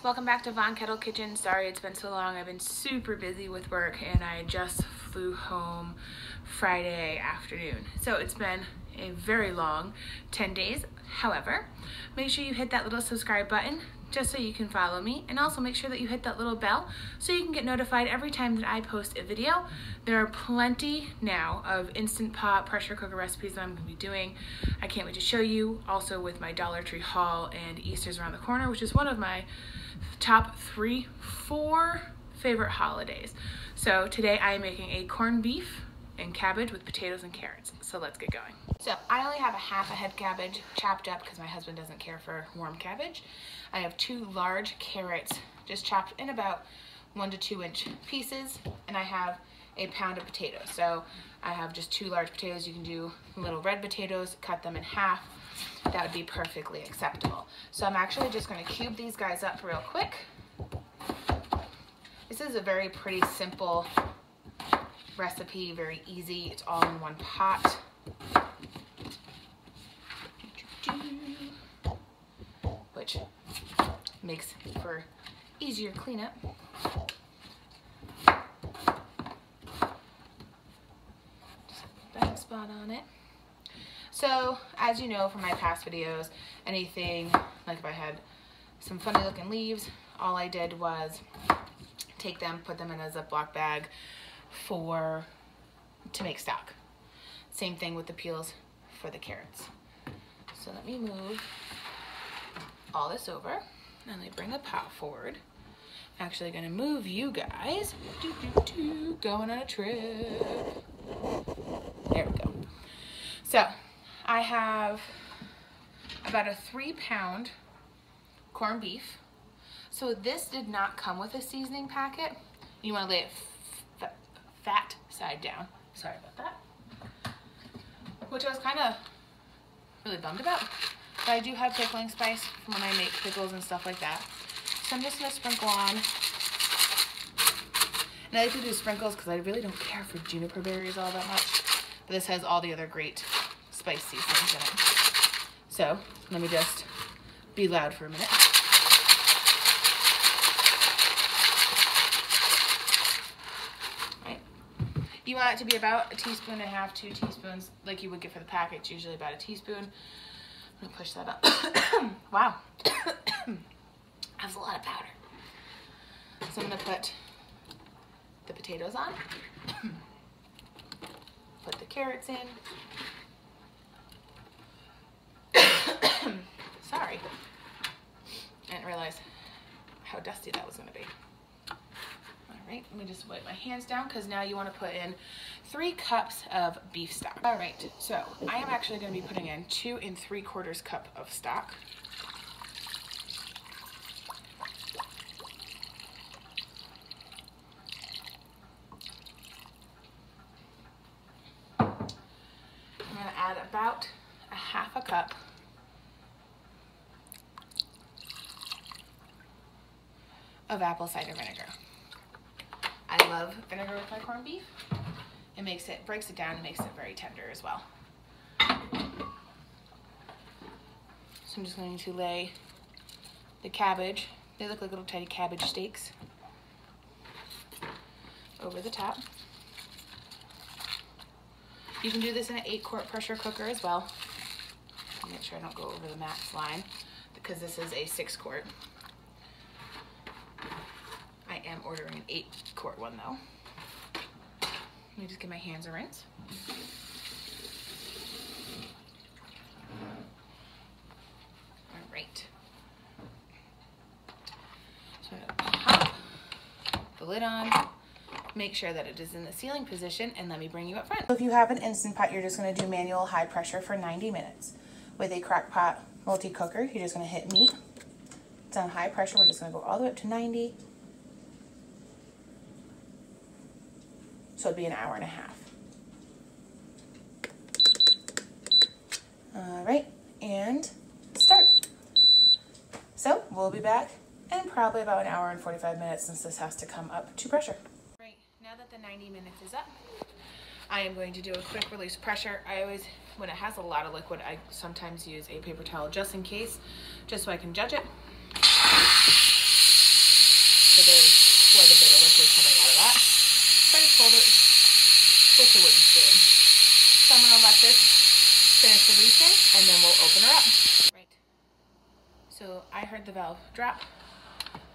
Welcome back to Von Kettle Kitchen. Sorry it's been so long. I've been super busy with work and I just flew home Friday afternoon. So it's been a very long 10 days. However, make sure you hit that little subscribe button just so you can follow me, and also make sure that you hit that little bell so you can get notified every time that I post a video. There are plenty now of Instant Pot pressure cooker recipes that I'm going to be doing. I can't wait to show you, also with my Dollar Tree haul, and Easter's around the corner, which is one of my top 4 favorite holidays. So today I am making a corned beef and cabbage with potatoes and carrots. So let's get going. So I only have a half a head cabbage chopped up because my husband doesn't care for warm cabbage. I have 2 large carrots just chopped in about 1 to 2 inch pieces, and I have a pound of potatoes. So I have just 2 large potatoes. You can do little red potatoes, cut them in half. That would be perfectly acceptable. So I'm actually just going to cube these guys up real quick. This is a very pretty simple recipe, very easy. It's all in one pot. Which makes for easier cleanup. Just bang spot on it. So, as you know from my past videos, anything, like if I had some funny looking leaves, all I did was take them, put them in a Ziploc bag to make stock. Same thing with the peels for the carrots. So let me move all this over, and I bring the pot forward. I'm actually gonna move you guys. Going on a trip. There we go. So I have about a 3-pound corned beef. So this did not come with a seasoning packet. You want to lay it fat side down. Sorry about that. Which I was kind of really bummed about. But I do have pickling spice from when I make pickles and stuff like that. So I'm just going to sprinkle on. And I like to do sprinkles because I really don't care for juniper berries all that much. But this has all the other great spice seasonings in it. So let me just be loud for a minute. Right. You want it to be about 1.5 teaspoons, 2 teaspoons, like you would get for the packet. It's usually about a teaspoon. I'm gonna push that up. Wow. That's a lot of powder. So I'm gonna put the potatoes on. Put the carrots in. Sorry. I didn't realize how dusty that was gonna be. All right, let me just wipe my hands down because now you want to put in 3 cups of beef stock. All right, so I am actually going to be putting in 2 3/4 cup of stock. I'm going to add about a 1/2 cup of apple cider vinegar. I love vinegar with my corned beef. It breaks it down and makes it very tender as well. So I'm just going to lay the cabbage, they look like little tiny cabbage steaks, over the top. You can do this in an 8-quart pressure cooker as well. Make sure I don't go over the max line because this is a 6-quart. I am ordering an 8-quart one though. Let me just give my hands a rinse. All right. So I'm gonna pop the lid on, make sure that it is in the sealing position, and let me bring you up front. So if you have an Instant Pot, you're just gonna do manual high pressure for 90 minutes. With a crock pot multi-cooker, you're just gonna hit meat. It's on high pressure, we're just gonna go all the way up to 90. So it'd be 1.5 hours. All right, and start. So we'll be back in probably about 1 hour and 45 minutes since this has to come up to pressure. Right, now that the 90 minutes is up, I am going to do a quick release pressure. I always, when it has a lot of liquid, I sometimes use a paper towel just in case, just so I can judge it. a wooden spoon. So I'm gonna let this finish releasing and then we'll open her up. Right. So I heard the valve drop,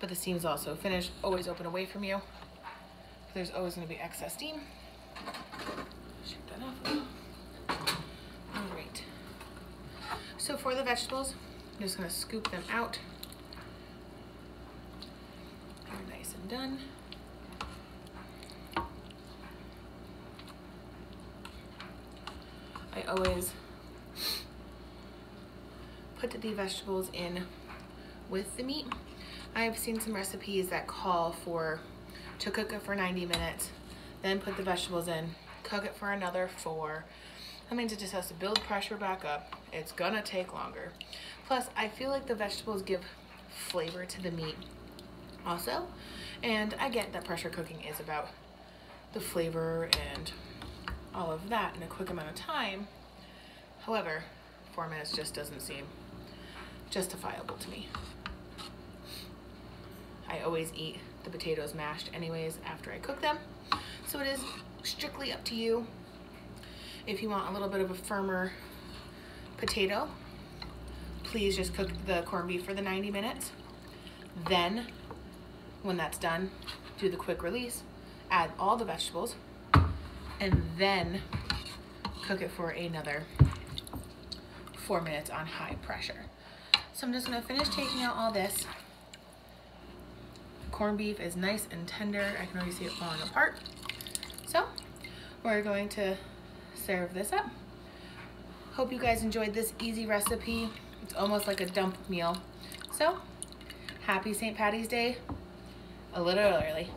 but the steam's also finished. Always open away from you. There's always gonna be excess steam. Shake that off a little. All right. So for the vegetables, I'm just gonna scoop them out. They're nice and done. I always put the vegetables in with the meat. I've seen some recipes that call to cook it for 90 minutes, then put the vegetables in, cook it for another 4. That means it just has to build pressure back up. It's gonna take longer. Plus, I feel like the vegetables give flavor to the meat also. And I get that pressure cooking is about the flavor and all of that in a quick amount of time. However, 4 minutes just doesn't seem justifiable to me. I always eat the potatoes mashed anyways after I cook them. So it is strictly up to you. If you want a little bit of a firmer potato, please just cook the corned beef for the 90 minutes. Then, when that's done, do the quick release, add all the vegetables, and then cook it for another 4 minutes on high pressure. So I'm just gonna finish taking out all this. Corned beef is nice and tender. I can already see it falling apart. So we're going to serve this up. Hope you guys enjoyed this easy recipe. It's almost like a dump meal. So happy St. Patty's Day a little early.